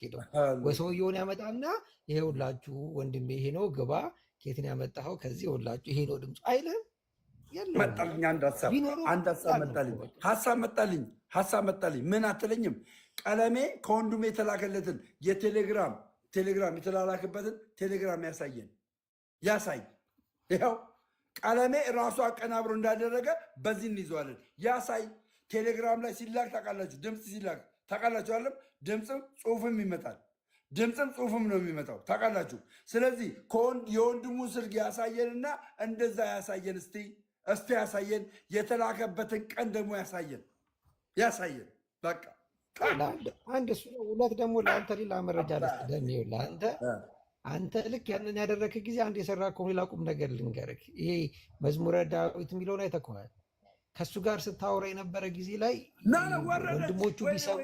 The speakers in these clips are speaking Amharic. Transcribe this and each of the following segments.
ሄደው ወይ ሰውየውን ያመጣና ይሄውላችሁ ወንድሜ ይሄ ነው ግባ፣ ኬትን ያመጣኸው ከዚህ ይኸውላችሁ ይሄ ነው ድምፁ አይልም። መጣልኝ አንድ ሀሳብ መጣልኝ። ምን አትለኝም? ቀለሜ ከወንድሜ የተላከለትን ቴሌግራም የተላላክበትን ቴሌግራም ያሳይ። ይኸው ቀለሜ ራሱ አቀናብሮ እንዳደረገ በዚህ እንይዘዋለን። ያሳይ። ቴሌግራም ላይ ሲላክ ታውቃላችሁ፣ ድምፅ ሲላክ ታውቃላችሁ አለም። ድምፅም ጽሁፍም ይመጣል። ድምፅም ጽሁፍም ነው የሚመጣው ታውቃላችሁ። ስለዚህ የወንድሙ ስልክ ያሳየንና እንደዛ ያሳየን። እስቲ ያሳየን፣ የተላከበትን ቀን ደግሞ ያሳየን። በቃ አንድ እሱ ነው። ሁለት ደግሞ ለአንተ ሌላ መረጃ ደሚው አንተ ልክ ያንን ያደረክ ጊዜ አንድ የሰራ ሌላ ቁም ነገር ልንገርህ። ይሄ መዝሙረ ዳዊት የሚለውን አይተኸዋል? ከእሱ ጋር ስታወራ የነበረ ጊዜ ላይ ወንድሞቹ ቢሰሩ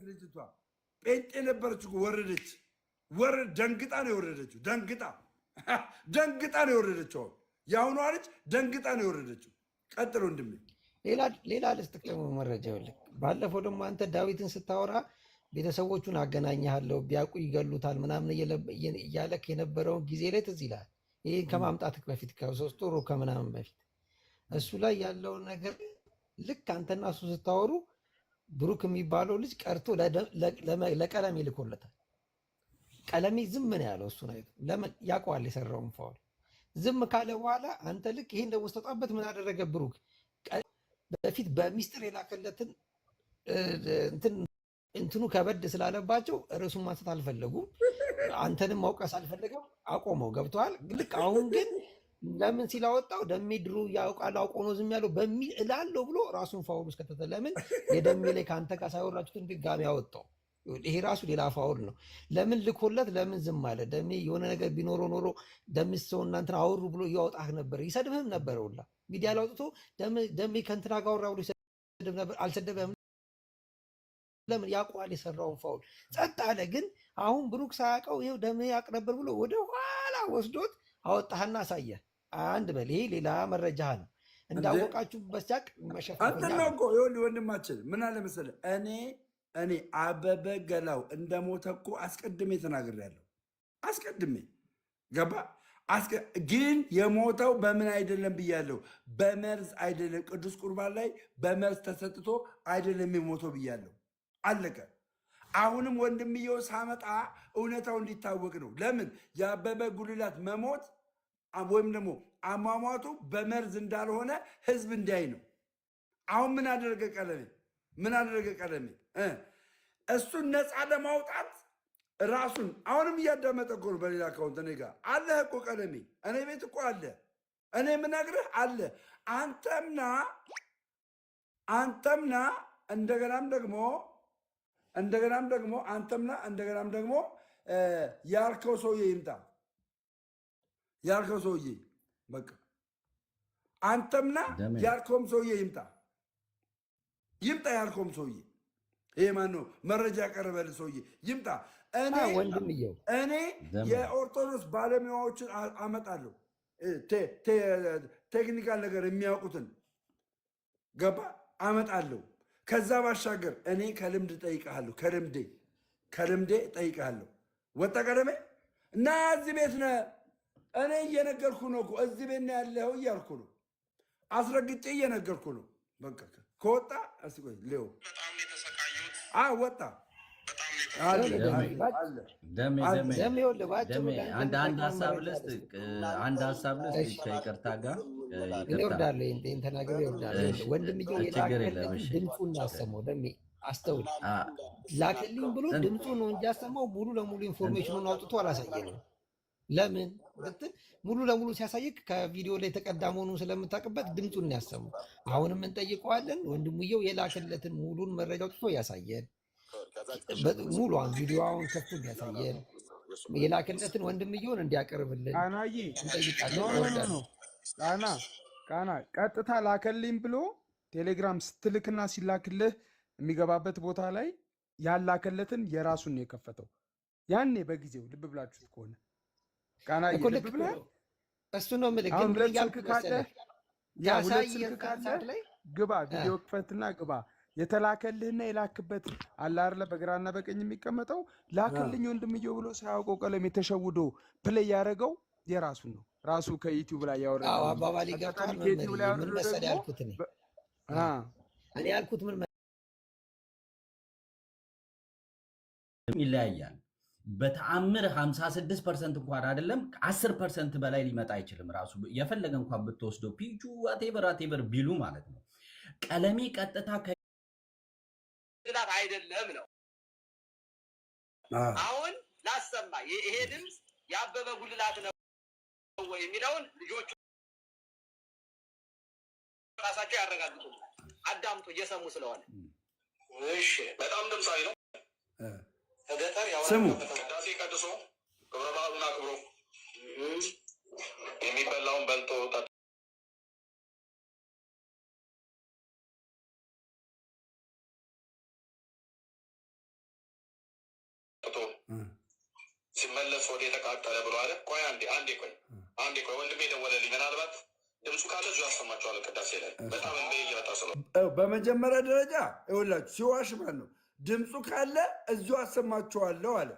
ልጅቷ ጴንጤ ነበረች፣ ደንግጣ ነው የወረደችው። ደንግጣ ነው የወረደችው። የአሁኗ ልጅ ደንግጣ ነው የወረደችው። ቀጥሎ ወንድሜ ሌላ ልስጥቅ ደግሞ መረጃ ይኸውልህ። ባለፈው ደግሞ አንተ ዳዊትን ስታወራ ቤተሰቦቹን አገናኝሃለሁ ቢያውቁ ይገሉታል ምናምን እያለክ የነበረውን ጊዜ ላይ ትዝ ይልሃል። ይህን ከማምጣትክ በፊት ከ3 ወር ከምናምን በፊት እሱ ላይ ያለውን ነገር ልክ አንተና እሱ ስታወሩ ብሩክ የሚባለው ልጅ ቀርቶ ለቀለሜ ልኮለታል። ቀለሜ ዝም ነው ያለው። እሱን አይቶ ለምን ያውቀዋል የሰራውን ፋውል። ዝም ካለ በኋላ አንተ ልክ ይሄን ደግሞ ስተጣበት ምን አደረገ ብሩክ? በፊት በሚስጥር የላከለትን እንትኑ ከበድ ስላለባቸው ርዕሱን ማንሳት አልፈለጉም። አንተንም ማውቀስ አልፈለገም። አቆመው። ገብተዋል። ልክ አሁን ግን ለምን ሲላወጣው ደሜ ድሮ ያውቃል አውቆ ነው ዝም ያለው በሚል እላለሁ ብሎ ራሱን ፋውል ውስጥ ከተተ። ለምን የደሜ ላይ ከአንተ ጋር ሳይወራችሁትን ድጋሚ ያወጣው? ይሄ ራሱ ሌላ ፋውል ነው። ለምን ልኮለት ለምን ዝም አለ? ደሜ የሆነ ነገር ቢኖረው ኖሮ ደምስ ሰው እናንተን አወሩ ብሎ እያወጣህ ነበር፣ ይሰድብህም ነበር። ሁላ ሚዲያ ላይ አውጥቶ ደሜ ከእንትና ጋር አወራ ብሎ ይሰድብ ነበር። አልሰደበህም። ለምን? ያውቀዋል የሰራውን ፋውል። ጸጥ አለ። ግን አሁን ብሩክ ሳያውቀው ይኸው ደሜ ያውቅ ነበር ብሎ ወደ ኋላ ወስዶት አወጣህና አሳየህ። አንድ በል። ይሄ ሌላ መረጃ ነው። እንዳወቃችሁ በሳቅ መሸፈን አንተ ነው እኮ። ይኸውልህ ወንድማችን ምን አለ መሰለህ፣ እኔ አበበ ገላው እንደሞተ እኮ አስቀድሜ ተናግሬያለሁ። አስቀድሜ ገባ። ግን የሞተው በምን አይደለም ብያለሁ። በመርዝ አይደለም፣ ቅዱስ ቁርባን ላይ በመርዝ ተሰጥቶ አይደለም የሞተው ብያለሁ። አለቀ። አሁንም ወንድምየው ሳመጣ እውነታው እንዲታወቅ ነው። ለምን የአበበ ጉልላት መሞት ወይም ደግሞ አሟሟቱ በመርዝ እንዳልሆነ ህዝብ እንዲያይ ነው። አሁን ምን አደረገ ቀለሜ? እሱን ነፃ ለማውጣት ራሱን አሁንም እያዳመጠ እኮ ነው። በሌላ አካውንት እኔ ጋር አለህ እኮ ቀለሜ፣ እኔ ቤት እኮ አለ። እኔ የምነግርህ አለ። አንተምና እንደገናም ደግሞ ያልከው ሰውዬ ይምጣ። ያልከው ሰውዬ በቃ አንተምና ያልከውም ሰውዬ ይምጣ። ያልከውም ሰውዬ ይሄ ማነው? መረጃ ያቀረበልህ ሰውዬ ይምጣ። እኔ የኦርቶዶክስ ባለሙያዎችን አመጣለሁ፣ ቴክኒካል ነገር የሚያውቁትን ገባ አመጣለሁ። ከዛ ባሻገር እኔ ከልምድ ጠይቀሃለሁ፣ ከልምዴ ጠይቀሃለሁ። ወጣ ቀደሜ እና እዚህ ቤት ነህ። እኔ እየነገርኩ ነው እኮ እዚህ ቤት ነው ያለኸው እያልኩ ነው። አስረግጬ እየነገርኩ ነው። በቃ ከወጣ እስኪ ቆይ ሌው ወጣ። አንድ ሀሳብ ልስጥ ከይቅርታ ጋር ይወርዳል። ተናገር ይወርዳል። ወንድምየው ድምፁን ያሰማው ደሜ አስተውል። ላክልኝ ብሎ ድምፁ ነው እንጂ ያሰማው ሙሉ ለሙሉ ኢንፎርሜሽኑን አውጥቶ አላሳየንም። ለምን ብትል ሙሉ ለሙሉ ሲያሳይክ ከቪዲዮ ላይ የተቀዳ መሆኑን ስለምታውቅበት ድምፁን ያሰሙ። አሁንም እንጠይቀዋለን። ወንድሙየው የላክለትን ሙሉን መረጃ አውጥቶ ያሳየን። ሙሉን ቪዲዮውን ከፍቶ ያሳየን። የላክለትን ወንድምየውን እንዲያቀርብልን እንጠይቃለን። ቃና ቀጥታ ላከልኝ ብሎ ቴሌግራም ስትልክና ሲላክልህ የሚገባበት ቦታ ላይ ያላከለትን የራሱን ነው የከፈተው። ያኔ በጊዜው ልብ ብላችሁት ከሆነ ቃና ልብ ብለህ እሱ ነው የምልህ። ግን ብለህ ያልክ ካለ ግባ፣ ቪዲዮ ክፈትና ግባ። የተላከልህና የላክበት አለ አይደለ በግራና በቀኝ የሚቀመጠው ላክልኝ ወንድምየው ብሎ ሳያውቀው ቀለም የተሸውዶ ፕሌይ ያደረገው የራሱን ነው። ራሱ ከዩቲዩብ ላይ ያወረደው። አዎ አባባሊ ገብቷል። ምን መሰለህ ያልኩት እኔ ያልኩት ምን ይለያያል። በተአምር 56% እንኳን አይደለም 10% በላይ ሊመጣ አይችልም። ራሱ የፈለገ እንኳን ብትወስደው ፒቹ ዋቴቨር ቢሉ ማለት ነው። ቀለሜ ቀጥታ ግላት አይደለም ነው። አሁን ላሰማ ይሄ ድምፅ ያበበ ጉልላት ነው ወይ የሚለውን ልጆቹ ራሳቸው ያረጋግጡ። አዳምጡ እየሰሙ ስለሆነ። እሺ በጣም ድምፃዊ ነው። ተገጠር ያው ቅዳሴ ቀድሶ ክብረ በዓሉን አክብሮ የሚበላውን በልቶ ሲመለስ ወደ የተቃጠለ ብሎ አለ። ቆይ አንዴ ቆይ ወንድሜ ደወለልኝ። ምናልባት ድምፁ ካለ እዚሁ ያሰማቸዋል። ቅዳሴ ላይ በጣም እንደ እየመጣ ስለሆነ በመጀመሪያ ደረጃ ይኸውላችሁ ሲዋሽ ማለት ነው። ድምፁ ካለ እዚሁ አሰማቸዋለሁ አለ።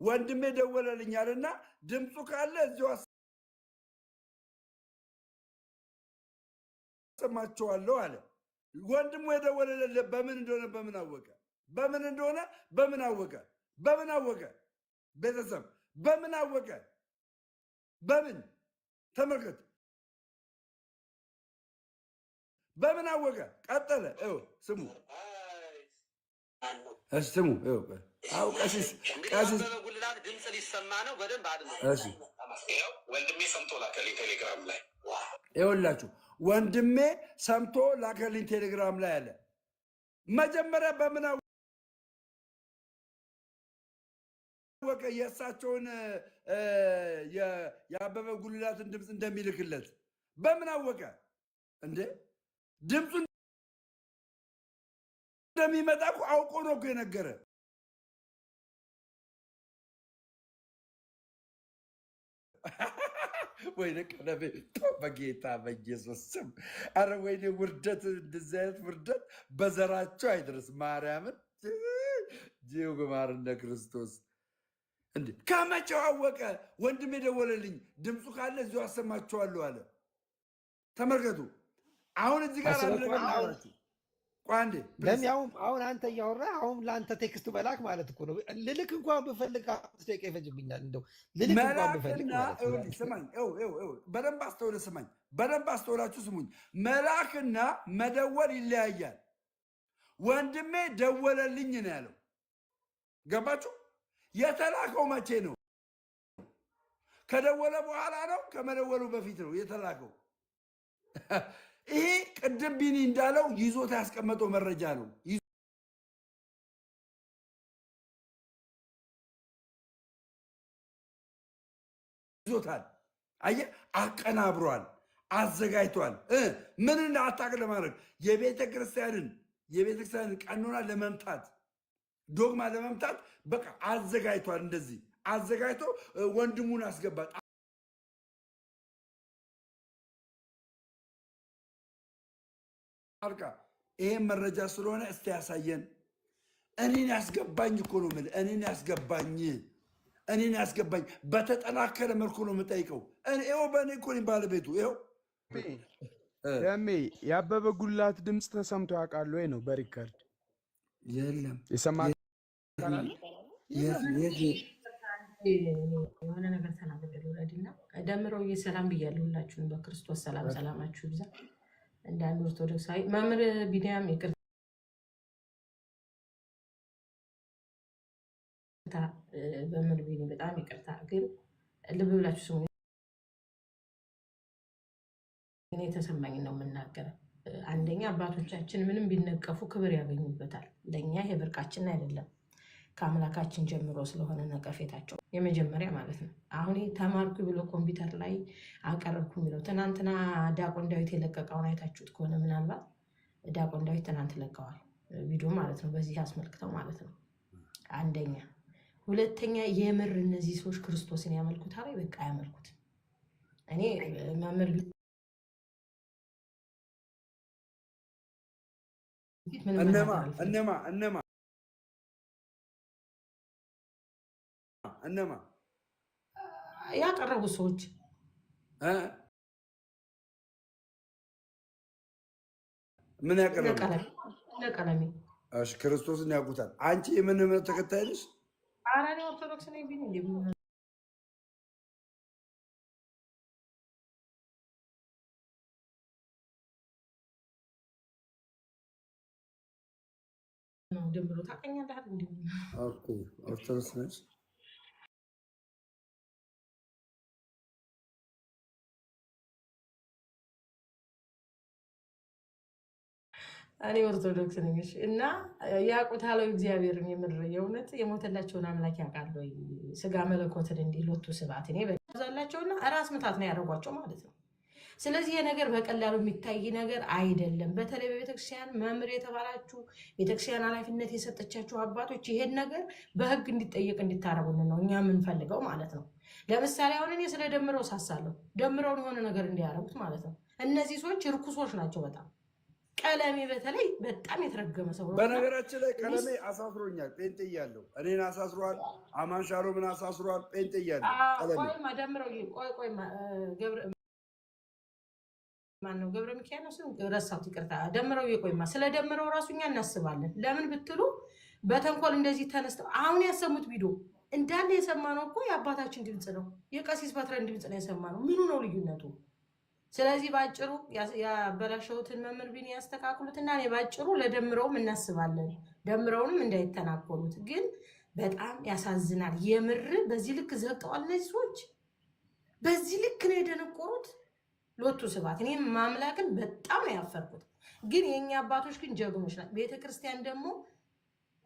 ወንድሜ ደወለልኝ አለና ድምፁ ካለ እዚሁ አሰማቸዋለሁ አለ። ወንድሙ የደወለለት በምን እንደሆነ በምን አወቀ? ቤተሰብ በምን አወቀ? በምን ተመልከት፣ በምን አወቀ? ቀጠለ። ስሙ ቀሲስ ጉልላት ድምፅ ሊሰማ ነው። በደንብ ወንድሜ ሰምቶ ላከልኝ ቴሌግራም ላይ። ይኸውላችሁ ወንድሜ ሰምቶ ላከልኝ ቴሌግራም ላይ አለ። መጀመሪያ በምን አወቀ? የእሳቸውን የአበበ ጉልላትን ድምፅ እንደሚልክለት በምን አወቀ እንዴ? ድምፁ እንደሚመጣ እኮ አውቆ ነው እኮ የነገረ። ወይኔ ቀለቤ በጌታ በኢየሱስ ስም፣ አረ ወይኔ ውርደት፣ እንደዚህ አይነት ውርደት በዘራቸው አይደርስ። ማርያምን ጂው በማርነ ክርስቶስ እንዴ! ከመቼው አወቀ? ወንድም የደወለልኝ ድምፁ ካለ እዚሁ አሰማቸዋለሁ አለ። ተመልከቱ። አሁን እዚህ ጋር አሁን አንተ እያወራህ አሁን ለአንተ ቴክስቱ መላክ ማለት እኮ ነው። ልልክ እንኳን ብፈልግ 5 ደቂቃ ይፈጅብኛል። እንደው ልልክ እንኳን ብፈልግ ስማኝ፣ በደንብ አስተውለህ ስማኝ፣ በደንብ አስተውላችሁ ስሙኝ። መላክና መደወል ይለያያል። ወንድሜ ደወለልኝ ነው ያለው። ገባችሁ? የተላከው መቼ ነው? ከደወለ በኋላ ነው? ከመደወሉ በፊት ነው የተላከው? ይሄ ቅድም ቢኒ እንዳለው ይዞታ ያስቀመጠው መረጃ ነው። ይዞታል። አየህ፣ አቀናብሯል፣ አዘጋጅቷል። ምን አታቅ ለማድረግ የቤተክርስቲያንን ቀኖና ለመምታት ዶግማ ለመምታት በቃ አዘጋጅቷል። እንደዚህ አዘጋጅቶ ወንድሙን አስገባት። አልካ ይሄን መረጃ ስለሆነ እስቲ ያሳየን። እኔን ያስገባኝ እኮ ነው የምልህ። እኔን ያስገባኝ በተጠናከረ መልኩ ነው የምጠይቀው። ይኸው በእኔ እኮ ነኝ ባለቤቱ። ይኸው ደሜ የአበበ ጉልላት ድምፅ ተሰምቶ ያውቃሉ ወይ ነው? በሪከርድ የለም የሰማ የሆነ ነገር ተናገር ወረድና ደምረው ሰላም ብያለሁ። ሁላችሁም በክርስቶስ ሰላም ሰላማችሁ ይብዛ። እንደ አንድ ኦርቶዶክሳዊ መምህር ቢኒያም ይቅርታ፣ በመምህር ቢኒ በጣም ይቅርታ። ግን ልብ ብላችሁ ስሙ። እኔ የተሰማኝ ነው የምናገረው። አንደኛ አባቶቻችን ምንም ቢነቀፉ ክብር ያገኙበታል። ለእኛ ይሄ ብርቃችን አይደለም፣ ከአምላካችን ጀምሮ ስለሆነ ነቀፌታቸው የመጀመሪያ ማለት ነው። አሁን ተማርኩ ብሎ ኮምፒውተር ላይ አቀረብኩ የሚለው ትናንትና ዲያቆን ዳዊት የለቀቀውን አይታችሁት ከሆነ ምናልባት ዲያቆን ዳዊት ትናንት ለቀዋል ቪዲዮ ማለት ነው፣ በዚህ አስመልክተው ማለት ነው። አንደኛ። ሁለተኛ የምር እነዚህ ሰዎች ክርስቶስን ያመልኩታል? በቃ ያመልኩት። እኔ መምህር እነማ ያቀረቡ ሰዎች ምን ያቀረቡ? ለቀለሜ እሺ፣ ክርስቶስን ያውቁታል። አንቺ የምን እምነት ተከታይ ነሽ? ኧረ እኔ ኦርቶዶክስ ነኝ ቢል እንዴ ነው ደምሮ ታውቀኛለህ እንዴ? ኦኬ፣ ኦርቶዶክስ ነሽ? እኔ ኦርቶዶክስ ነኝ እና ያውቁታል እግዚአብሔርን የምር የእውነት የሞተላቸውን አምላክ ያውቃል ወይ? ስጋ መለኮትን እንዲሎቱ ስብሐት እኔ በዛላቸውና ራስ ምታት ነው ያደረጓቸው ማለት ነው። ስለዚህ የነገር በቀላሉ የሚታይ ነገር አይደለም። በተለይ በቤተክርስቲያን መምህር የተባላችሁ ቤተክርስቲያን ኃላፊነት የሰጠቻችሁ አባቶች ይሄን ነገር በህግ እንዲጠየቅ እንዲታረጉልን ነው እኛ የምንፈልገው ማለት ነው። ለምሳሌ አሁን እኔ ስለ ደምረው ሳሳለሁ ደምረውን የሆነ ነገር እንዲያረጉት ማለት ነው። እነዚህ ሰዎች ርኩሶች ናቸው በጣም ቀለሜ በተለይ በጣም የተረገመ ሰው ነው። በነገራችን ላይ ቀለሜ አሳስሮኛል። ጴንጤ እያለሁ እኔን አሳስሯል። አማን ሻሎም ምን አሳስሯል። ጴንጤ እያለሁ ቀለሜ ቆይማ ደምረው ቆይማ ማነው ገብረ ሚካኤል ነው ስም ረሳሁት፣ ይቅርታ። ደምረው ይቆይማ ስለ ደምረው ራሱ እኛ እናስባለን። ለምን ብትሉ በተንኮል እንደዚህ ተነስተው አሁን ያሰሙት ቪዲዮ እንዳለ የሰማነው እኮ የአባታችን ድምፅ ነው፣ የቀሲስ በትረን ድምፅ ነው የሰማነው። ምኑ ነው ልዩነቱ? ስለዚህ ባጭሩ ያበላሸውትን መምህር ቢኒ ያስተካክሉትና እኔ ባጭሩ ለደምረውም እናስባለን፣ ደምረውንም እንዳይተናኮሉት። ግን በጣም ያሳዝናል የምር። በዚህ ልክ ዘግጠዋል እነዚህ ሰዎች፣ በዚህ ልክ ነው የደነቆሩት። ሎቱ ስብሐት። እኔም ማምላክን በጣም ነው ያፈርኩት። ግን የኛ አባቶች ግን ጀግኖች ናቸው። ቤተክርስቲያን ደግሞ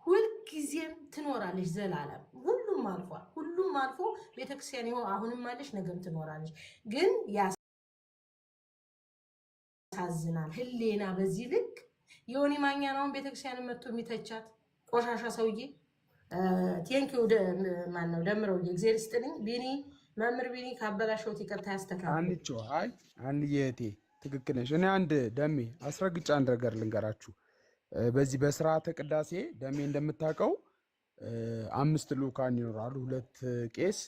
ሁልጊዜም ትኖራለች ዘላለም። ሁሉም አልፏል፣ ሁሉም አልፎ ቤተክርስቲያን ይኸው አሁንም አለች፣ ነገም ትኖራለች። ግን ያሳዝናል ህሌና በዚህ ልክ የሆነ ማኛ ነው ቤተክርስቲያንን መጥቶ የሚተቻት ቆሻሻ ሰውዬ። ቴንኪው ማነው ደምረው እግዚአብሔር ይስጥልኝ ቢኒ መምህር ቢኒ ካበላሸውት ይቅርታ ያስተካክል። አንቺው አይ አንየቴ ትክክል ነሽ። እኔ አንድ ደሜ አስረግጫ አንድ ነገር ልንገራችሁ። በዚህ በስርዓተ ቅዳሴ ደሜ እንደምታውቀው 5 ልኡካን ይኖራሉ። 2 ቄስ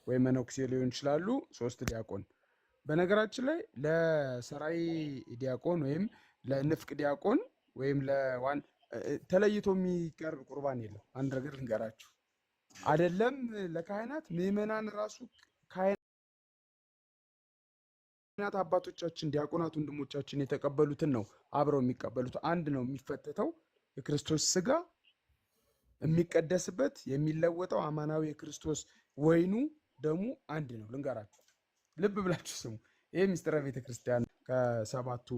ወይ መነኩሴ ሊሆን ይችላሉ፣ 3 ዲያቆን። በነገራችን ላይ ለሰራይ ዲያቆን ወይም ለንፍቅ ዲያቆን ወይም ለዋን ተለይቶ የሚቀርብ ቁርባን የለም። አንድ ነገር ልንገራችሁ አይደለም ለካህናት ምዕመናን ራሱ ካህናት አባቶቻችን ዲያቆናት ወንድሞቻችን የተቀበሉትን ነው አብረው የሚቀበሉት። አንድ ነው የሚፈተተው የክርስቶስ ስጋ የሚቀደስበት የሚለወጠው አማናዊ የክርስቶስ ወይኑ ደሙ አንድ ነው። ልንገራችሁ ልብ ብላችሁ ስሙ። ይሄ ምስጢረ ቤተክርስቲያን ከ7ቱ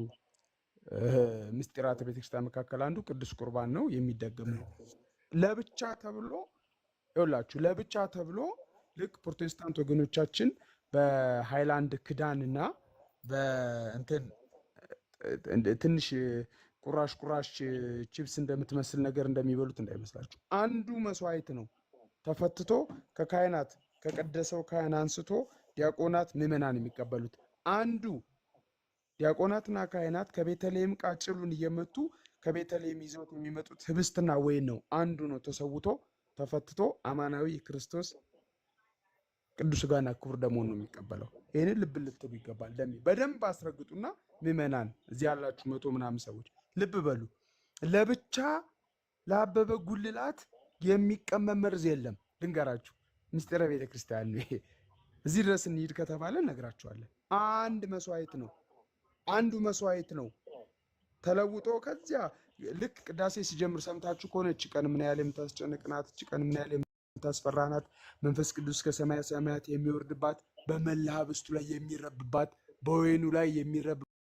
ምስጢራተ ቤተክርስቲያን መካከል አንዱ ቅዱስ ቁርባን ነው፣ የሚደገም ነው። ለብቻ ተብሎ ይኸውላችሁ ለብቻ ተብሎ ልክ ፕሮቴስታንት ወገኖቻችን በሃይላንድ ክዳንና በእንትን ትንሽ ቁራሽ ቺፕስ እንደምትመስል ነገር እንደሚበሉት እንዳይመስላችሁ። አንዱ መስዋዕት ነው ተፈትቶ ከካህናት ከቀደሰው ካህን አንስቶ ዲያቆናት ምዕመናን የሚቀበሉት። አንዱ ዲያቆናትና ካህናት ከቤተልሔም ቃጭሉን እየመቱ ከቤተልሔም ይዘውት የሚመጡት ህብስትና ወይን ነው። አንዱ ነው ተሰውቶ ተፈትቶ አማናዊ ክርስቶስ ቅዱስ ሥጋና ክቡር ደሙን ነው የሚቀበለው። ይሄንን ልብ ልትሉ ይገባል። ደሜ በደንብ አስረግጡና ምዕመናን እዚህ ያላችሁ 100 ምናምን ሰዎች ልብ በሉ። ለብቻ ለአበበ ጉልላት የሚቀመም መርዝ የለም። ልንገራችሁ ምስጢረ ቤተክርስቲያን ነው ይሄ። እዚህ ድረስ እንሂድ ከተባለ ነግራችኋለን። አንድ መስዋዕት ነው፣ አንዱ መስዋዕት ነው ተለውጦ ከዚያ ልክ ቅዳሴ ሲጀምር ሰምታችሁ ከሆነ እቺ ቀን ምን ያህል የምታስጨንቅናት፣ እቺ ቀን ምን ያህል የምታስፈራናት፣ መንፈስ ቅዱስ ከሰማየ ሰማያት የሚወርድባት፣ በመላ ህብስቱ ላይ የሚረብባት፣ በወይኑ ላይ የሚረብባት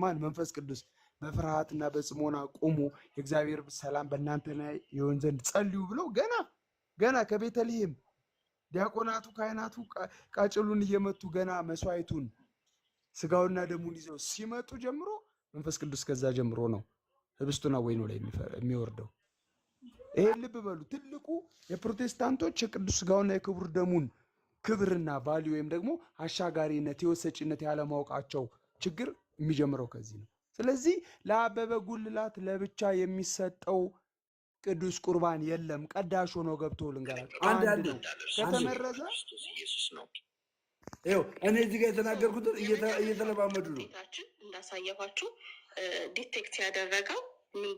ማን? መንፈስ ቅዱስ። በፍርሃትና በጽሞና ቁሙ፣ የእግዚአብሔር ሰላም በእናንተ ላይ ይሆን ዘንድ ጸልዩ ብለው ገና ከቤተልሔም ዲያቆናቱ ካህናቱ ቃጭሉን እየመቱ ገና መስዋዕቱን ስጋውና ደሙን ይዘው ሲመጡ ጀምሮ መንፈስ ቅዱስ ከዛ ጀምሮ ነው ህብስቱና ወይኑ ላይ የሚወርደው። ይሄን ልብ በሉ። ትልቁ የፕሮቴስታንቶች የቅዱስ ሥጋውና የክቡር ደሙን ክብርና ቫልዩ ወይም ደግሞ አሻጋሪነት ህይወት ሰጪነት ያለማወቃቸው ችግር የሚጀምረው ከዚህ ነው። ስለዚህ ለአበበ ጉልላት ለብቻ የሚሰጠው ቅዱስ ቁርባን የለም። ቀዳሽ ሆኖ ገብቶ ልንገራችሁ አንድ ነው ከተመረዘ እኔ እዚህ ጋር የተናገርኩትን እየተለማመዱ ነው። እንዳሳየኋችሁ ዲቴክት ያደረገው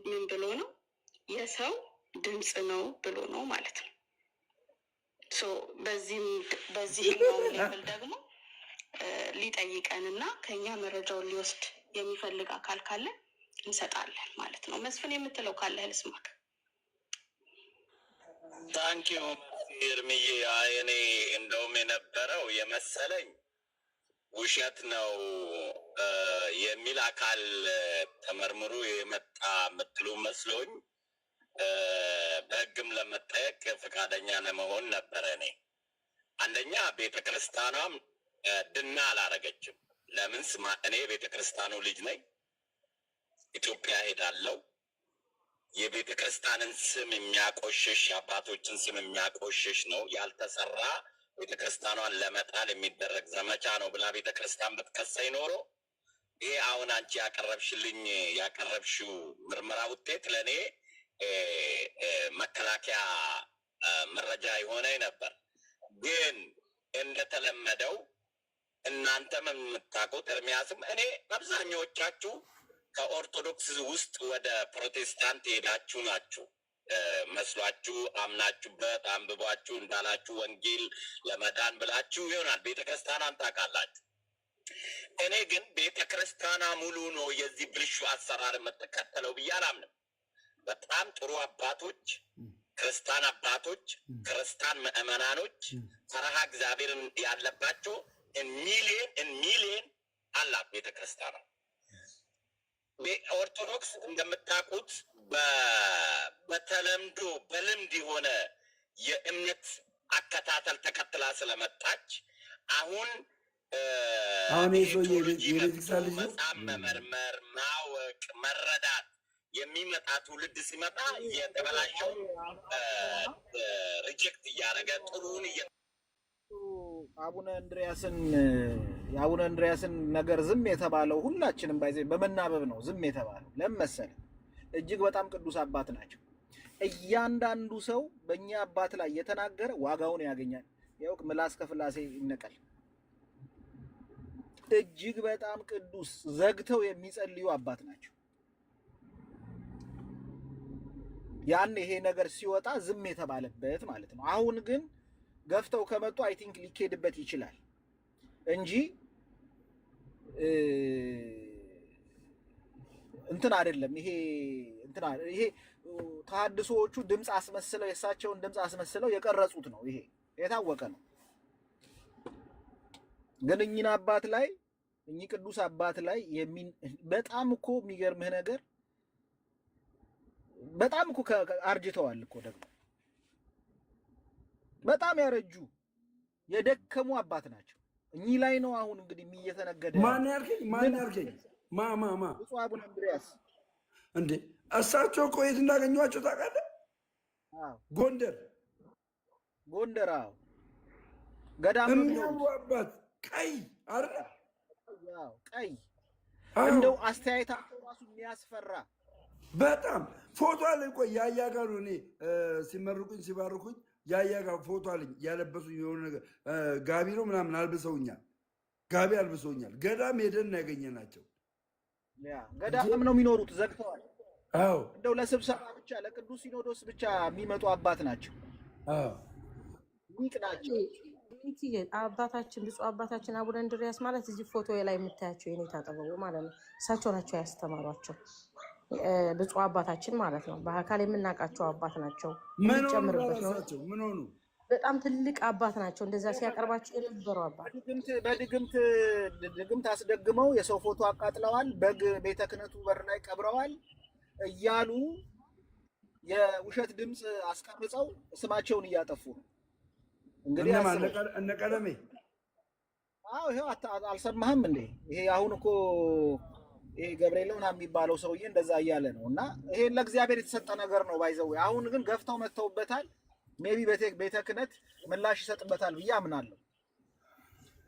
ምን ብሎ ነው? የሰው ድምፅ ነው ብሎ ነው ማለት ነው። በዚህ ሌቭል ደግሞ ሊጠይቀንና ከኛ መረጃውን ሊወስድ የሚፈልግ አካል ካለ እንሰጣለን ማለት ነው። መስፍን የምትለው ካለ ልስማክ። ታንኪዩ እርምዬ። እኔ እንደውም የነበረው የመሰለኝ ውሸት ነው የሚል አካል ተመርምሮ የመጣ ምትሉ መስሎኝ በሕግም ለመጠየቅ ፈቃደኛ ለመሆን ነበረ። እኔ አንደኛ ቤተ ክርስቲያኗም ድና አላረገችም። ለምን እኔ ቤተ ክርስቲያኑ ልጅ ነኝ። ኢትዮጵያ ሄዳለሁ። የቤተ ክርስቲያንን ስም የሚያቆሽሽ የአባቶችን ስም የሚያቆሽሽ ነው ያልተሰራ ቤተ ክርስቲያኗን ለመጣል የሚደረግ ዘመቻ ነው ብላ ቤተ ክርስቲያን ብትከሰኝ ኖሮ ይሄ አሁን አንቺ ያቀረብሽው ምርመራ ውጤት ለእኔ መከላከያ መረጃ የሆነ ነበር። ግን እንደተለመደው እናንተም የምታውቁት ኤርሚያስም እኔ አብዛኛዎቻችሁ ከኦርቶዶክስ ውስጥ ወደ ፕሮቴስታንት ሄዳችሁ ናችሁ መስሏችሁ አምናችሁበት አንብባችሁ እንዳላችሁ ወንጌል ለመዳን ብላችሁ ይሆናል ቤተክርስቲያኗን ታውቃላችሁ። እኔ ግን ቤተክርስቲያኗ ሙሉ ነው የዚህ ብልሹ አሰራር የምትከተለው ብዬ አላምንም። በጣም ጥሩ አባቶች፣ ክርስቲያን አባቶች፣ ክርስቲያን ምዕመናኖች ፈረሃ እግዚአብሔርን ያለባቸው ሚሊየን አላት ቤተክርስቲያኗ። ኦርቶዶክስ እንደምታውቁት በተለምዶ በልምድ የሆነ የእምነት አከታተል ተከትላ ስለመጣች አሁን መጽሐፍ መመርመር፣ ማወቅ፣ መረዳት የሚመጣ ትውልድ ሲመጣ የተበላሸው ሪጀክት እያደረገ ጥሩን የአቡነ እንድሪያስን ነገር ዝም የተባለው ሁላችንም ባይዘ በመናበብ ነው ዝም የተባለው። ለምን መሰለህ? እጅግ በጣም ቅዱስ አባት ናቸው። እያንዳንዱ ሰው በእኛ አባት ላይ የተናገረ ዋጋውን ያገኛል። ያው ምላስ ከፍላሴ ይነቀል። እጅግ በጣም ቅዱስ ዘግተው የሚጸልዩ አባት ናቸው። ያን ይሄ ነገር ሲወጣ ዝም የተባለበት ማለት ነው። አሁን ግን ገፍተው ከመጡ አይ ቲንክ ሊኬድበት ይችላል እንጂ እንትን አይደለም። ይሄ ተሐድሶዎቹ ድምፅ አስመስለው የእሳቸውን ድምፅ አስመስለው የቀረጹት ነው። ይሄ የታወቀ ነው። ግን እኚህን አባት ላይ እኚህ ቅዱስ አባት ላይ በጣም እኮ የሚገርምህ ነገር በጣም እኮ አርጅተዋል እኮ ደግሞ በጣም ያረጁ የደከሙ አባት ናቸው። እኚህ ላይ ነው አሁን እንግዲህ እየተነገደ ማን ያርገኝ ብፁዕ አቡነ እንድሪያስ እንዴ እሳቸው እኮ የት እንዳገኟቸው ታውቃለህ? ጎንደር አዎ ገዳም የሚያምሩ አባት ቀይ እንደው አስተያየታቸው ራሱ የሚያስፈራ በጣም ፎቶ አለኝ። ቆይ ያያ ጋር እኔ ሲመርቁኝ ሲባርኩኝ ያያ ጋር ፎቶ አለኝ። ያለበሱኝ የሆነ ነገር ጋቢ ነው ምናምን አልብሰውኛል። ገዳም ሄደን ያገኘናቸው ገዳም ነው የሚኖሩት። ዘግተዋል። አዎ እንደው ለስብሰባ ብቻ ለቅዱስ ሲኖዶስ ብቻ የሚመጡ አባት ናቸው። ሊቅ ናቸው። አባታችን ብፁዕ አባታችን አቡነ እንድሪያስ ማለት እዚህ ፎቶ ላይ የምታያቸው የኔታ ጥበቡ ማለት ነው። እሳቸው ናቸው ያስተማሯቸው ብፁዕ አባታችን ማለት ነው። በአካል የምናውቃቸው አባት ናቸው። የሚጨምርበት ነው። ምን ሆኑ? በጣም ትልቅ አባት ናቸው። እንደዛ ሲያቀርባቸው የነበረው አባት በድግምት አስደግመው የሰው ፎቶ አቃጥለዋል፣ በግ ቤተ ክህነቱ በር ላይ ቀብረዋል እያሉ የውሸት ድምፅ አስቀርጸው ስማቸውን እያጠፉ ነው። እንግዲህ እነ ቀለሜ ይሄው አልሰማህም እንዴ? ይሄ አሁን እኮ ይሄ ገብርኤል ምናምን የሚባለው ሰውዬ እንደዛ እያለ ነው። እና ይሄን ለእግዚአብሔር የተሰጠ ነገር ነው ባይዘው። አሁን ግን ገፍተው መተውበታል። ሜቢ ቤተ ክህነት ምላሽ ይሰጥበታል ብዬ አምናለሁ።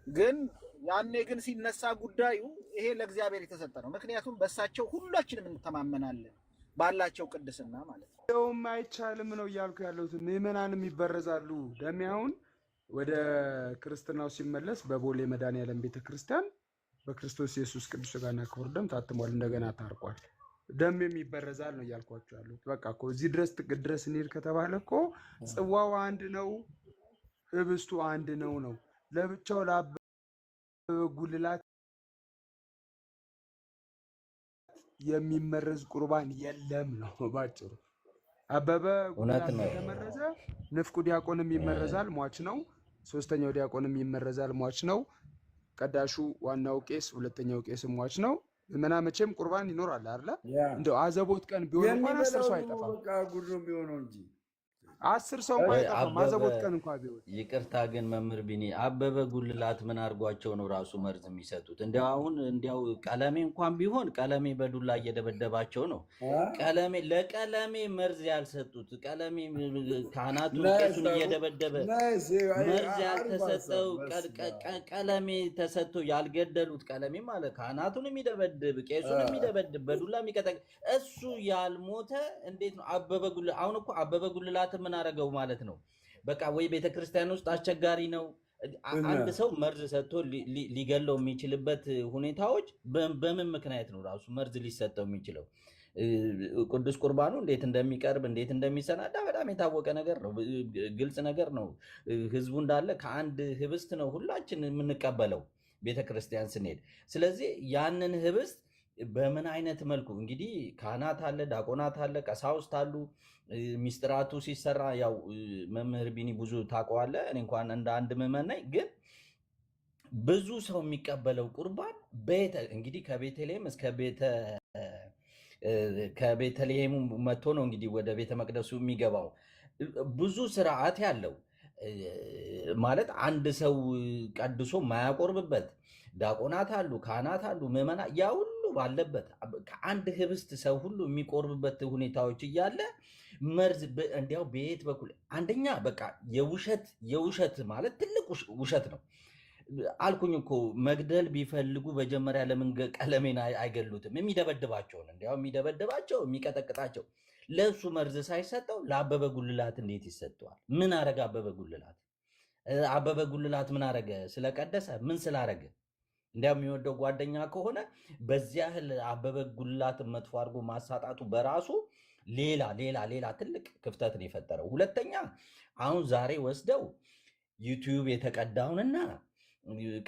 ግን ያኔ ግን ሲነሳ ጉዳዩ ይሄ ለእግዚአብሔር የተሰጠ ነው። ምክንያቱም በእሳቸው ሁላችንም እንተማመናለን ባላቸው ቅድስና ማለት ነው። ይኸውም አይቻልም ነው እያልኩ ያለሁት። ምዕመናንም ይበረዛሉ። ደሜ አሁን ወደ ክርስትናው ሲመለስ በቦሌ መድኃኔዓለም ቤተክርስቲያን በክርስቶስ ኢየሱስ ቅዱስ ሥጋና ክቡር ደም ታትሟል፣ እንደገና ታርቋል። ደሜም ይበረዛል ነው እያልኳቸው ያሉት። በቃ እኮ እዚህ ድረስ ጥግ ድረስ እንሂድ ከተባለ እኮ ጽዋው አንድ ነው፣ ህብስቱ አንድ ነው ነው ለብቻው ለአበበ ጉልላት የሚመረዝ ቁርባን የለም ነው ባጭሩ። አበበ እውነት ጉልላት ነው። ከተመረዘ ንፍቁ ዲያቆንም ይመረዛል፣ ሟች ነው። ሶስተኛው ዲያቆንም ይመረዛል፣ ሟች ነው። ቀዳሹ ዋናው ቄስ፣ ሁለተኛው ቄስ ሟች ነው። ምዕመና መቼም ቁርባን ይኖራል አይደለ? እንደው አዘቦት ቀን ቢሆን እንኳን 10 ሰው አይጠፋም። በቃ ጉድ ነው የሚሆነው እንጂ 10 ሰው እንኳን አይጠፋም። አበበ አዘቦት ቀን እንኳን ቢሆን ይቅርታ ግን መምህር ቢኒ አበበ ጉልላት ምን አድርጓቸው ነው ራሱ መርዝ የሚሰጡት? እንዲያው አሁን እንዲያው ቀለሜ እንኳን ቢሆን ቀለሜ በዱላ እየደበደባቸው ነው። ለቀለሜ መርዝ ያልሰጡት ቀለሜ ካህናቱን ቄሱን እየደበደበ መርዝ ያልተሰጠው ቀለሜ ተሰጥቶ ያልገደሉት ቀለሜ ማለት ካህናቱን የሚደበድብ ቄሱን የሚደበድብ በዱላ የሚቀጠቅ እሱ ያልሞተ እንዴት ነው አበበ ጉልላት? አሁን እኮ አበበ ጉልላት ምን አደረገው ማለት ነው? በቃ ወይ ቤተክርስቲያን ውስጥ አስቸጋሪ ነው። አንድ ሰው መርዝ ሰጥቶ ሊገለው የሚችልበት ሁኔታዎች በምን ምክንያት ነው ራሱ መርዝ ሊሰጠው የሚችለው? ቅዱስ ቁርባኑ እንዴት እንደሚቀርብ እንዴት እንደሚሰናዳ በጣም የታወቀ ነገር ነው። ግልጽ ነገር ነው። ህዝቡ እንዳለ ከአንድ ህብስት ነው ሁላችን የምንቀበለው ቤተክርስቲያን ስንሄድ። ስለዚህ ያንን ህብስት በምን አይነት መልኩ እንግዲህ ካህናት አለ፣ ዲያቆናት አለ፣ ቀሳውስት አሉ። ሚስጥራቱ ሲሰራ ያው መምህር ቢኒ ብዙ ታውቀዋለህ። እኔ እንኳን እንደ አንድ ምዕመን ነኝ። ግን ብዙ ሰው የሚቀበለው ቁርባን እንግዲህ ከቤተልሔም እስከ ከቤተልሔሙ መጥቶ ነው እንግዲህ ወደ ቤተ መቅደሱ የሚገባው። ብዙ ስርዓት ያለው ማለት አንድ ሰው ቀድሶ ማያቆርብበት ዲያቆናት አሉ፣ ካህናት አሉ፣ ምዕመና ያ ሁሉ ባለበት ከአንድ ህብስት ሰው ሁሉ የሚቆርብበት ሁኔታዎች እያለ መርዝ እንዲያው በየት በኩል አንደኛ በቃ የውሸት ማለት ትልቅ ውሸት ነው አልኩኝ እኮ። መግደል ቢፈልጉ መጀመሪያ ለምን ቀለሜን አይገሉትም? የሚደበድባቸውን እንዲያው የሚደበድባቸው የሚቀጠቅጣቸው ለእሱ መርዝ ሳይሰጠው ለአበበ ጉልላት እንዴት ይሰጠዋል? ምን አረገ አበበ ጉልላት? አበበ ጉልላት ምን አረገ? ስለቀደሰ ምን ስላረገ? እንዲያው የሚወደው ጓደኛ ከሆነ በዚያ ያህል አበበ ጉልላትን መጥፎ አድርጎ ማሳጣቱ በራሱ ሌላ ትልቅ ክፍተት ነው የፈጠረው። ሁለተኛ አሁን ዛሬ ወስደው ዩቲዩብ የተቀዳውንና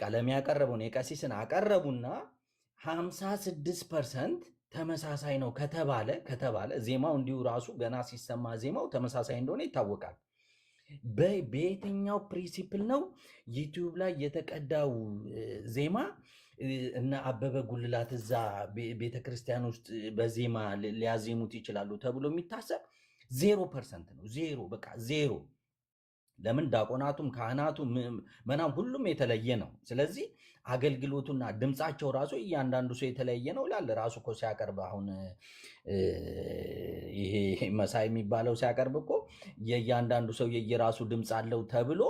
ቀለም ያቀረበውን የቀሲስን አቀረቡና 56% ተመሳሳይ ነው ከተባለ ዜማው እንዲሁ ራሱ ገና ሲሰማ ዜማው ተመሳሳይ እንደሆነ ይታወቃል። በየትኛው ፕሪንሲፕል ነው ዩቲዩብ ላይ የተቀዳው ዜማ እና አበበ ጉልላት እዛ ቤተክርስቲያን ውስጥ በዜማ ሊያዜሙት ይችላሉ ተብሎ የሚታሰብ 0% ነው። በቃ ዜሮ። ለምን ዲያቆናቱም ካህናቱ መናም ሁሉም የተለየ ነው። ስለዚህ አገልግሎቱና ድምፃቸው ራሱ እያንዳንዱ ሰው የተለየ ነው ይላል ራሱ እኮ ሲያቀርብ። አሁን ይሄ መሳይ የሚባለው ሲያቀርብ እኮ የእያንዳንዱ ሰው የየራሱ ድምፅ አለው ተብሎ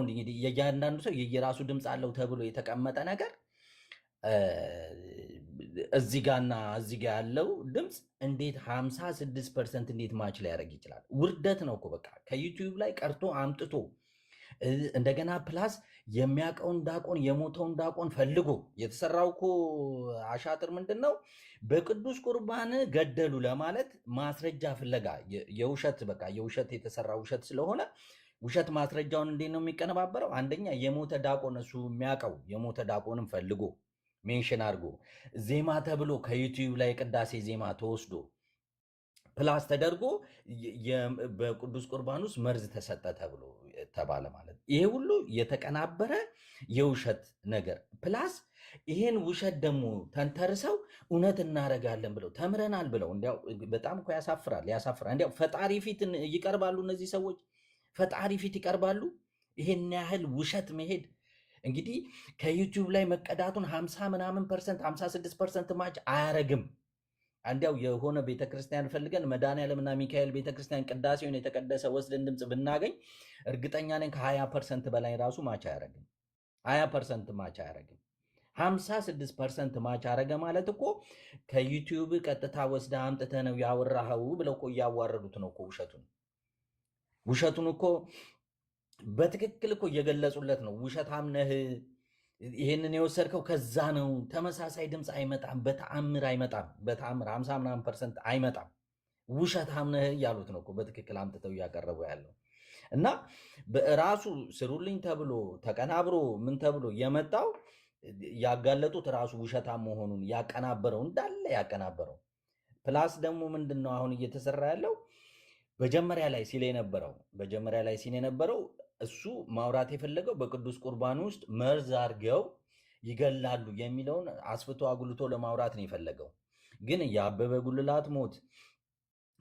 እንግዲህ የእያንዳንዱ ሰው የየራሱ ድምፅ አለው ተብሎ የተቀመጠ ነገር እዚህ ጋና እዚህ ጋ ያለው ድምፅ እንዴት 56% እንዴት ማች ሊያደርግ ይችላል? ውርደት ነው እኮ በቃ ከዩቲዩብ ላይ ቀርቶ አምጥቶ እንደገና ፕላስ የሚያውቀውን ዳቆን የሞተውን ዳቆን ፈልጎ የተሰራው እኮ አሻጥር ምንድን ነው? በቅዱስ ቁርባን ገደሉ ለማለት ማስረጃ ፍለጋ የውሸት የተሰራ ውሸት ስለሆነ ውሸት ማስረጃውን እንዴት ነው የሚቀነባበረው? አንደኛ የሞተ ዳቆን እሱ የሚያውቀው የሞተ ዳቆንም ፈልጎ ሜንሽን አድርጎ ዜማ ተብሎ ከዩቲዩብ ላይ የቅዳሴ ዜማ ተወስዶ ፕላስ ተደርጎ በቅዱስ ቁርባን ውስጥ መርዝ ተሰጠ ተብሎ ተባለ ማለት ነው። ይሄ ሁሉ የተቀናበረ የውሸት ነገር ፕላስ ይሄን ውሸት ደግሞ ተንተርሰው እውነት እናደርጋለን ብለው ተምረናል ብለው እንዲያው በጣም እኮ ያሳፍራል። እንዲያው ፈጣሪ ፊት ይቀርባሉ እነዚህ ሰዎች፣ ፈጣሪ ፊት ይቀርባሉ። ይሄን ያህል ውሸት መሄድ እንግዲህ ከዩቲዩብ ላይ መቀዳቱን 56% ማች አያረግም። እንዲያው የሆነ ቤተክርስቲያን ፈልገን መድኃኔዓለምና ሚካኤል ቤተክርስቲያን ቅዳሴውን የተቀደሰ ወስደን ድምፅ ብናገኝ እርግጠኛ ነኝ ከ20% በላይ ራሱ ማች አያረግም። 20% ማች አያደርግም። 56% ማች አረገ ማለት እኮ ከዩቲዩብ ቀጥታ ወስደ አምጥተ ነው ያወራኸው ብለው እኮ እያዋረዱት ነው እኮ ውሸቱን እኮ በትክክል እኮ እየገለጹለት ነው። ውሸታም ነህ፣ ይሄንን የወሰድከው ከዛ ነው። ተመሳሳይ ድምፅ አይመጣም፣ በተአምር አይመጣም፣ በተአምር 50% አይመጣም። ውሸታም ነህ እያሉት ነው እኮ በትክክል አምጥተው እያቀረቡ ያለው እና በራሱ ስሩልኝ ተብሎ ተቀናብሮ ምን ተብሎ የመጣው ያጋለጡት ራሱ ውሸታም መሆኑን ያቀናበረው እንዳለ ያቀናበረው። ፕላስ ደግሞ ምንድን ነው አሁን እየተሰራ ያለው መጀመሪያ ላይ ሲል የነበረው እሱ ማውራት የፈለገው በቅዱስ ቁርባን ውስጥ መርዝ አድርገው ይገላሉ የሚለውን አስፍቶ አጉልቶ ለማውራት ነው የፈለገው። ግን የአበበ ጉልላት ሞት፣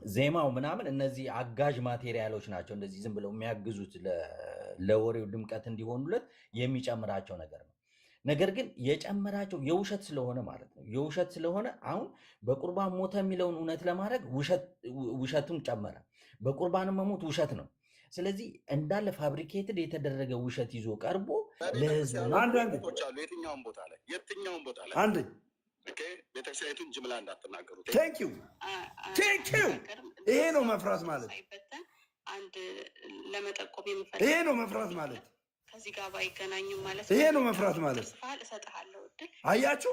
ዜማው ምናምን እነዚህ አጋዥ ማቴሪያሎች ናቸው። እንደዚህ ዝም ብለው የሚያግዙት ለወሬው ድምቀት እንዲሆኑለት የሚጨምራቸው ነገር ነው። ነገር ግን የጨመራቸው የውሸት ስለሆነ ማለት ነው። የውሸት ስለሆነ አሁን በቁርባን ሞተ የሚለውን እውነት ለማድረግ ውሸቱን ጨመረ። በቁርባን መሞት ውሸት ነው። ስለዚህ እንዳለ ፋብሪኬትድ የተደረገ ውሸት ይዞ ቀርቦ ለህዝብ የትኛውን ቦታ ላይ ቤተክርስቲያኒቱን ጅምላ እንዳትናገሩ። ይሄ ነው መፍራት ማለት። አንድ ለመጠቆም ይሄ ነው መፍራት ማለት። ከዚህ ጋር ባይገናኝም ማለት ይሄ ነው መፍራት ማለት። እሰጥሃለሁ እድል። አያችሁ፣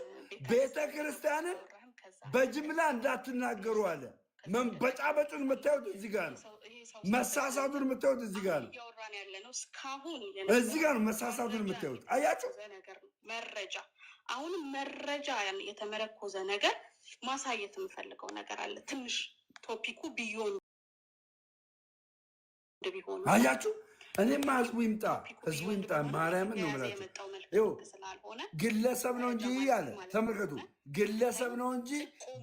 ቤተክርስቲያንን በጅምላ እንዳትናገሩ አለ። መንበጫበጩን የምታዩት እዚህ ጋር ነው። መሳሳቱን የምታዩት እዚህ ጋር ነው። እዚህ ጋር ነው መሳሳቱን የምታዩት። አያችሁ፣ መረጃ አሁንም መረጃ የተመረኮዘ ነገር ማሳየት የምፈልገው ነገር አለ። ትንሽ ቶፒኩ ቢሆን ቢሆን አያችሁ፣ እኔማ ህዝቡ ይምጣ ማርያምን ነው የምላቸው። ግለሰብ ነው እንጂ አለ። ተመልከቱ፣ ግለሰብ ነው እንጂ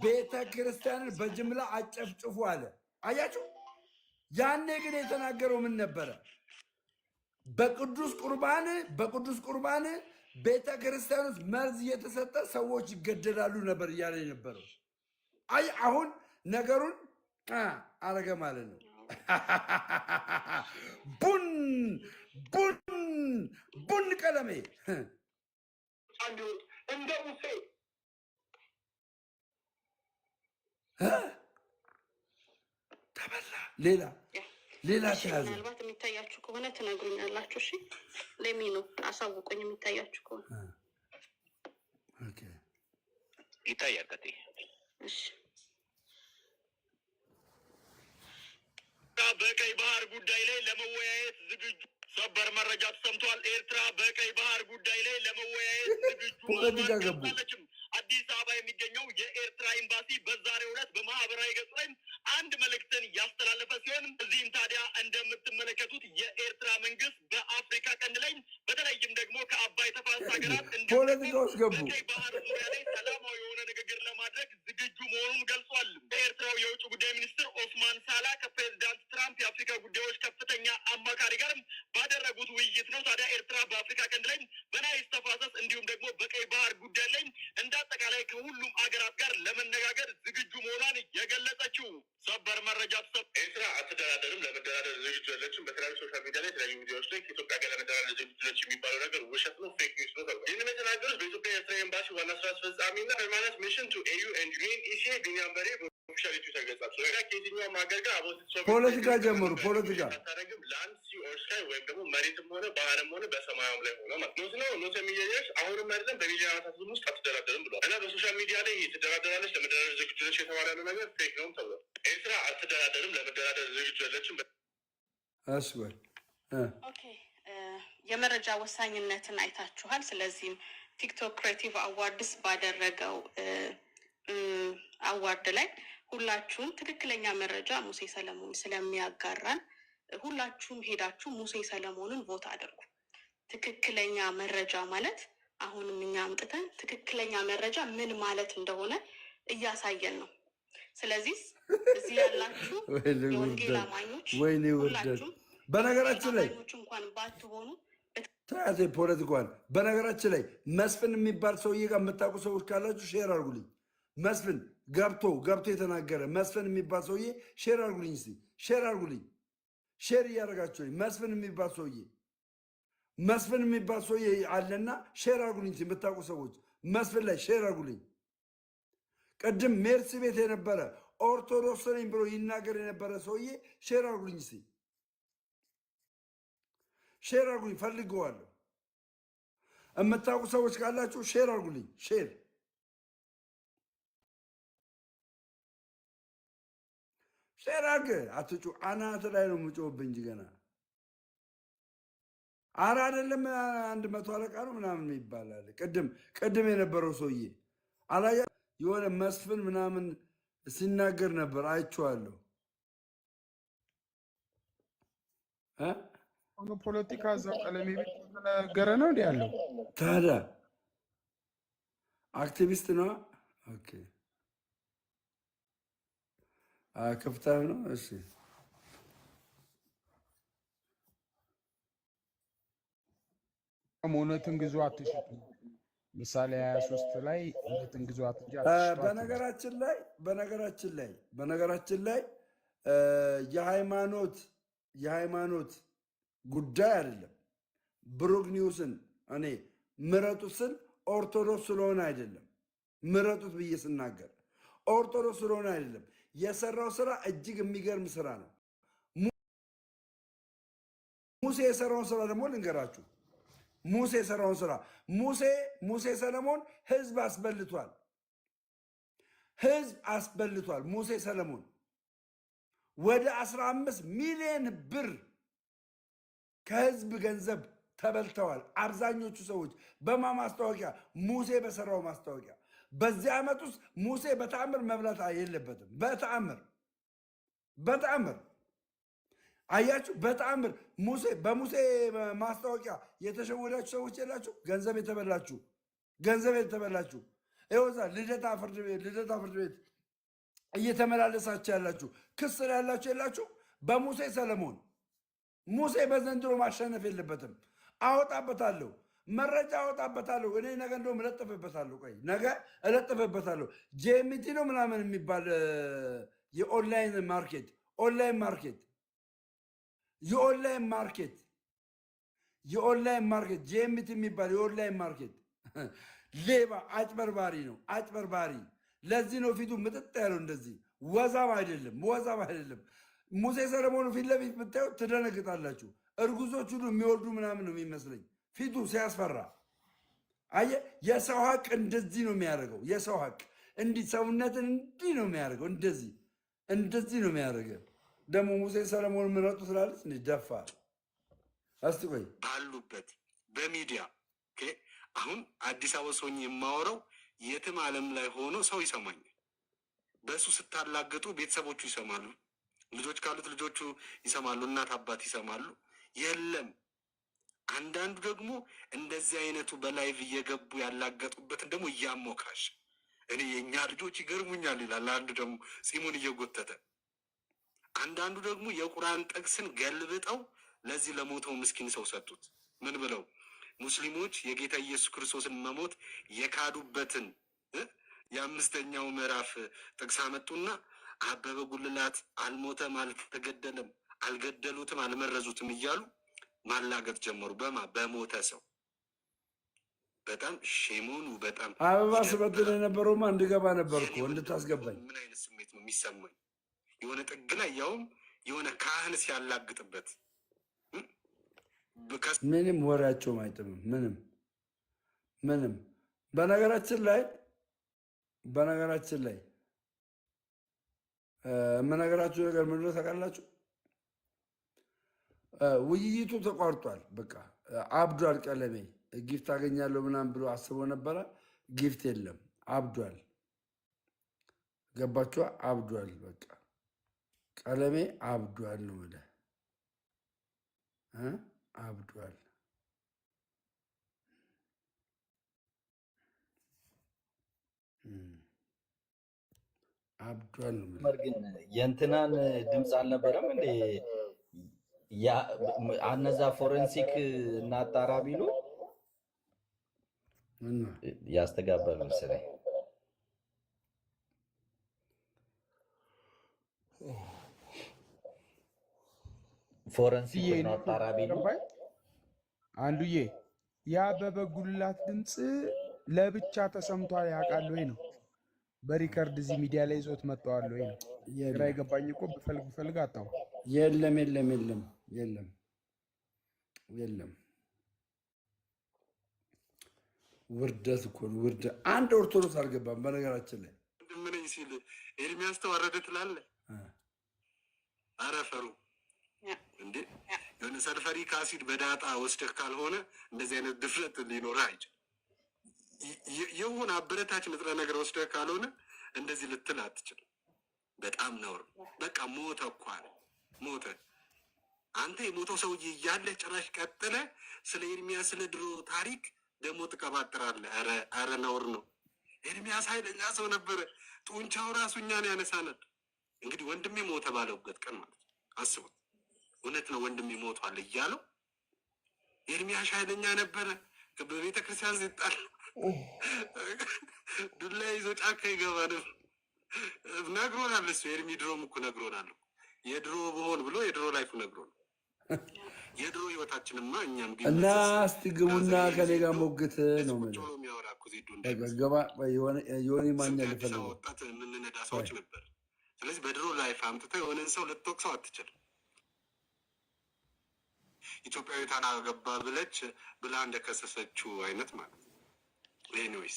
ቤተ ክርስቲያንን በጅምላ አጨፍጭፉ አለ። አያችሁ፣ ያኔ ግን የተናገረው ምን ነበረ? በቅዱስ ቁርባን ቤተ ክርስቲያን ውስጥ መርዝ እየተሰጠ ሰዎች ይገደላሉ ነበር እያለ የነበረው። አይ አሁን ነገሩን አረገ ማለት ነው። ቡን ቀለሜ እንደ ሙሴ ተበላ። ሌላ ተያዘ። ምናልባት የሚታያችሁ ከሆነ ትነግሩኛላችሁ። እሺ ለሚ ነው አሳውቁኝ። የሚታያችሁ ከሆነ ይታያል። እሺ በቀይ ባህር ጉዳይ ላይ ለመወያየት ዝግጁ። ሰበር መረጃ ተሰምቷል። ኤርትራ በቀይ ባህር ጉዳይ ላይ ለመወያየት ዝግጁ ሆናለችም። አዲስ አበባ የሚገኘው የኤርትራ ኤምባሲ በዛሬው ዕለት በማህበራዊ ገጽ ላይ አንድ መልእክትን ያስተላለፈ ሲሆን እዚህም ታዲያ እንደምትመለከቱት የኤርትራ መንግስት በአፍሪካ ቀንድ ላይ በተለይም ደግሞ ከአባይ ተፋሰስ ሀገራት በቀይ ባህር ዙሪያ ላይ ሰላማዊ የሆነ ንግግር ለማድረግ ዝግጁ መሆኑን ገልጿል። በኤርትራው የውጭ ጉዳይ ሚኒስትር ኦስማን ሳላ ከፕሬዚዳንት ትራምፕ የአፍሪካ ጉዳዮች ከፍተኛ አማካሪ ጋር ባደረጉት ውይይት ነው ታዲያ ኤርትራ በአፍሪካ ቀንድ ላይ በናይል ተፋሰስ እንዲሁም ደግሞ በቀይ ባህር ጉዳይ ላይ እንደ አጠቃላይ ከሁሉም አገራት ጋር ለመነጋገር ዝግጁ መሆኗን የገለጸችው። ሰበር መረጃ ኤርትራ አትደራደርም፣ ለመደራደር ዝግጁ ያለችም። በተለያዩ ሶሻል ሚዲያ ላይ የተለያዩ ሚዲያዎች ላይ ከኢትዮጵያ ጋር ለመደራደር ዝግጁ ነች የሚባለው ነገር ውሸት ነው፣ ፌክ ኒውስ ነው ተብሏል። ይህንም የተናገሩት በኢትዮጵያ ኤርትራ ኤምባሲ ዋና ስራ አስፈጻሚና ፐርማነንት ሚሽን ቱ ኤዩ ኤንድ ዩኤን ኢሲኤ ቢኒያም በሬ ኦፊሻል ትዊተር ገጻቸው ከየትኛውም ሀገር ጋር ፖለቲካ ጀምሩ። ፖለቲካ አታደርግም ላንድ ሲ ኦር ስካይ ወይም ደግሞ መሬትም ሆነ ባህርም ሆነ በሰማያም ላይ ሆነ ማለት ነው። ኖት ሚሊዮነርስ አሁንም አይደለም በሚሊዮን ዓመታት ውስጥ አትደራደርም ብሏል። እና በሶሻል ሚዲያ ላይ ትደራደራለች፣ ለመደራደር ዝግጁ ነች የተባለ ያለው ነገር ፌክ ነው ተብሏል። ኤርትራ አትደራደርም፣ ለመደራደር ዝግጁ ያለችም አስበል። ኦኬ የመረጃ ወሳኝነትን አይታችኋል። ስለዚህም ቲክቶክ ክሬቲቭ አዋርድስ ባደረገው አዋርድ ላይ ሁላችሁም ትክክለኛ መረጃ ሙሴ ሰለሞን ስለሚያጋራን ሁላችሁም ሄዳችሁ ሙሴ ሰለሞንን ቮት አድርጉ። ትክክለኛ መረጃ ማለት አሁንም እኛ አምጥተን ትክክለኛ መረጃ ምን ማለት እንደሆነ እያሳየን ነው። ስለዚህ እዚህ ያላችሁ የወንጌል አማኞች ሁላችሁም በነገራችን ላይ እንኳን ባትሆኑ ተያዘ ፖለቲካን በነገራችን ላይ መስፍን የሚባል ሰውዬ ጋር የምታውቁ ሰዎች ካላችሁ ሼር አድርጉልኝ። መስፍን ገብቶ የተናገረ መስፍን የሚባል ሰውዬ ሼር አድርጉልኝ። እስኪ ሼር አድርጉልኝ። ሼር እያደረጋችሁ መስፍን የሚባል ሰውዬ መስፍን የሚባል ሰውዬ አለና ሼር አርጉልኝ የምታውቁ ሰዎች መስፍን ላይ ሼር አርጉልኝ። ቅድም ሜርሲ ቤት የነበረ ኦርቶዶክስ ነኝ ብሎ ይናገር የነበረ ሰውዬ ሼር አርጉልኝ እስኪ ሼር አርጉልኝ ፈልገዋለሁ። የምታውቁ ሰዎች ካላችሁ ሼር አርጉልኝ። ሼር አርገ አትጩ። አናት ላይ ነው የምጮህብህ እንጂ ገና አረ አይደለም 100 አለቃ ነው ምናምን ይባላል። ቅድም የነበረው ሰውዬ አላያ የሆነ መስፍን ምናምን ሲናገር ነበር አይቼዋለሁ። ፖለቲካ እዛው ቀለሜ ቤት ተነገረ ነው እንዲ ያለው ታዲያ አክቲቪስት ነው። ኦኬ ከፍታም ነው። እሺ እውነትን ግዙ አትሽጡ። ምሳሌ 23 ላይ እውነትን ግዙ አትሽጡ። በነገራችን ላይ የሃይማኖት ጉዳይ አይደለም። ብሩክ ኒውስን እኔ ምረጡት ስል ኦርቶዶክስ ስለሆነ አይደለም። ምረጡት ብዬ ስናገር ኦርቶዶክስ ስለሆነ አይደለም። የሰራው ስራ እጅግ የሚገርም ስራ ነው። ሙሴ የሰራውን ስራ ደግሞ ልንገራችሁ። ሙሴ የሰራውን ስራ ሙሴ ሰለሞን ህዝብ አስበልቷል። ሙሴ ሰለሞን ወደ 15 ሚሊዮን ብር ከህዝብ ገንዘብ ተበልተዋል። አብዛኞቹ ሰዎች ማስታወቂያ ሙሴ በሰራው ማስታወቂያ። በዚህ ዓመት ውስጥ ሙሴ በተአምር መብላት የለበትም። በተአምር አያችሁ፣ በተአምር በሙሴ ማስታወቂያ የተሸወዳችሁ ሰዎች የላችሁ? ገንዘብ የተበላችሁ ይወዛ ልደታ ፍርድ ቤት እየተመላለሳችሁ ያላችሁ ክስ ያላችሁ የላችሁ? በሙሴ ሰለሞን ሙሴ በዘንድሮ ማሸነፍ የለበትም። አወጣበታለሁ፣ መረጃ አወጣበታለሁ። እኔ ነገ እንደውም እለጥፍበታለሁ። ቆይ ነገ እለጥፍበታለሁ። ጄሚቲ ነው ምናምን የሚባል የኦንላይን ማርኬት ጄሚቲ የሚባል የኦንላይን ማርኬት ሌባ አጭበርባሪ ነው። ለዚህ ነው ፊቱ ምጥጥ ያለው። እንደዚህ ወዛም አይደለም። ሙሴ ሰለሞኑ ፊት ለፊት ብታዩ ትደነግጣላችሁ። እርጉዞች ሁሉ የሚወልዱ ምናምን ነው የሚመስለኝ ፊቱ ሲያስፈራ። አየህ፣ የሰው ሀቅ እንደዚህ ነው የሚያደርገው። የሰው ሀቅ እንዲህ ሰውነትን እንዲህ ነው የሚያደርገው። እንደዚህ ነው የሚያደርገው። ደግሞ ሙሴ ሰለሞን ምረጡ ስላለች ደፋር። እስቲ ቆይ ባሉበት በሚዲያ አሁን አዲስ አበባ ሰውኝ የማወራው የትም ዓለም ላይ ሆኖ ሰው ይሰማኛል። በእሱ ስታላገጡ ቤተሰቦቹ ይሰማሉ። ልጆች ካሉት ልጆቹ ይሰማሉ። እናት አባት ይሰማሉ። የለም አንዳንዱ ደግሞ እንደዚህ አይነቱ በላይቭ እየገቡ ያላገጡበትን ደግሞ እያሞካሽ እኔ የእኛ ልጆች ይገርሙኛል ይላል። አንዱ ደግሞ ፂሙን እየጎተተ አንዳንዱ ደግሞ የቁርአን ጥቅስን ገልብጠው ለዚህ ለሞተው ምስኪን ሰው ሰጡት። ምን ብለው? ሙስሊሞች የጌታ ኢየሱስ ክርስቶስን መሞት የካዱበትን የ5ኛው ምዕራፍ ጥቅስ አመጡና አበበ ጉልላት አልሞተም፣ አልተገደለም፣ አልገደሉትም፣ አልመረዙትም እያሉ ማላገጥ ጀመሩ። በሞተ ሰው በጣም ሼሞኑ በጣም አበባ ስበድል የነበረውማ እንድገባ ነበርኩ እንድታስገባኝ። ምን አይነት ስሜት ነው የሚሰማኝ? የሆነ ጥግ ላይ ያውም የሆነ ካህን ሲያላግጥበት ምንም ወሬያቸውም አይጥምም። ምንም በነገራችን ላይ የምነገራችሁ ነገር ምንድን ነው ታውቃላችሁ? ውይይቱ ተቋርጧል። በቃ አብዷል። ቀለሜ ጊፍት አገኛለሁ ምናምን ብሎ አስቦ ነበረ። ጊፍት የለም፣ አብዷል። ገባችኋ? አብዷል። በቃ ቀለሜ አብዷል ነው የምልህ። አብዷል። አብዷል ነው የምልህ። ግን የእንትናን ድምፅ አልነበረም እንዴ? አነዛ ፎረንሲክ እናጣራ ቢሉ ያስተጋባል መሰለኝ። ፎረንሲክ እናጣራ ቢሉ አንዱዬ የአበበ ጉልላት ድምፅ ለብቻ ተሰምቷል ያውቃል ወይ ነው? በሪከርድ እዚህ ሚዲያ ላይ ይዞት መጥተዋል ወይ ነው? ግራ የገባኝ እኮ ብፈልግ አጣሁ። የለም የለም የለም የለም የለም። ውርደት እኮ ነው ውርደት። አንድ ኦርቶዶክስ አልገባም። በነገራችን ላይ ምን ሲል ኤርሚያስ ተዋረደ ትላለህ? ኧረ ፈሩ እንዴ! የሆነ ሰልፈሪክ አሲድ በዳጣ ወስደህ ካልሆነ እንደዚህ አይነት ድፍረት ሊኖርህ አይችልም። የሆነ አበረታች ንጥረ ነገር ወስደህ ካልሆነ እንደዚህ ልትል አትችልም። በጣም ነውር። በቃ ሞተ እኮ አለ። ሞተ። አንተ የሞተው ሰውዬ እያለህ ጭራሽ ቀጥለህ ስለ ኤርሚያስ ስለ ድሮ ታሪክ ደግሞ ትቀባጥራለህ። ኧረ ነውር ነው። ኤርሚያስ ኃይለኛ ሰው ነበረ። ጡንቻው ራሱ እኛን ያነሳናል። እንግዲህ ወንድሜ ሞተ ባለውበት ቀን ማለት ነው። አስቡት። እውነት ነው ወንድሜ ሞቷል እያለው ኤርሚያስ ኃይለኛ ነበረ። በቤተ ክርስቲያን ሲጣል ዱላ ይዞ ጫካ ይገባ ነበር። ነግሮናል እሱ። ኤርሚ ድሮም እኮ ነግሮናል። የድሮ ብሆን ብሎ የድሮ ላይፉ ነግሮናል። የድሮ ህይወታችንማ እኛም ግን እና እስቲ ግቡና ከኔ ጋር ሞግት ነው የሚያወራ እኮ ዜዶ ገባ የሆነ ማኛ ልፈልገው ወጣት የምንነዳ ሰዎች ነበር። ስለዚህ በድሮ ላይፍ አምጥተህ የሆነን ሰው ልትወቅሰው አትችልም። ኢትዮጵያዊቷን አገባ ብላ እንደከሰሰችው አይነት ማለት ነው። ኤኒዌይስ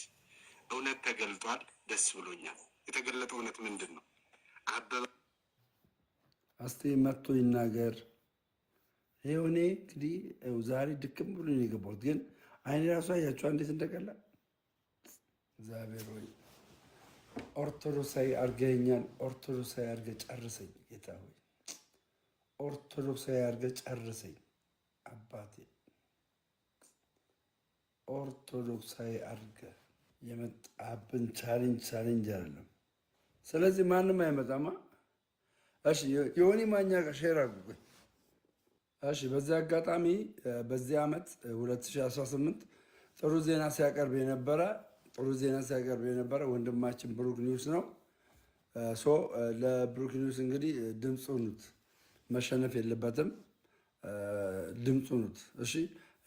እውነት ተገልጧል። ደስ ብሎኛል። የተገለጠ እውነት ምንድን ነው? አበበ እስቲ መጥቶ ይናገር። ይኸው እኔ እንግዲህ ዛሬ ድክም ብሎ ነው የገባሁት፣ ግን አይኔ ራሱ አያቸዋ እንዴት እንደቀላ። እግዚአብሔር ወይ ኦርቶዶክሳዊ አድርገኸኛል። ኦርቶዶክሳዊ አድርገህ ጨርሰኝ ጌታ ሆይ፣ ኦርቶዶክሳዊ አድርገህ ጨርሰኝ አባቴ። ኦርቶዶክሳዊ አድርገህ የመጣብን ቻሌንጅ አይደለም። ስለዚህ ማንም አይመጣማ። እሺ የሆነ ማኛ ጋር ሼር አድርጉኝ። እሺ በዚህ አጋጣሚ በዚህ ዓመት 2018 ጥሩ ዜና ሲያቀርብ የነበረ ወንድማችን ብሩክ ኒውስ ነው። ለብሩክ ኒውስ እንግዲህ ድምፅ ሁኑት፣ መሸነፍ የለበትም። ድምፅ ሁኑት። እሺ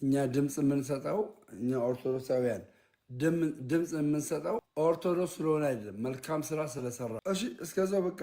እኛ ድምፅ የምንሰጠው እኛ ኦርቶዶክሳውያን ድምፅ የምንሰጠው ኦርቶዶክስ ስለሆነ አይደለም፣ መልካም ስራ ስለሰራ። እሺ እስከዛው በቃ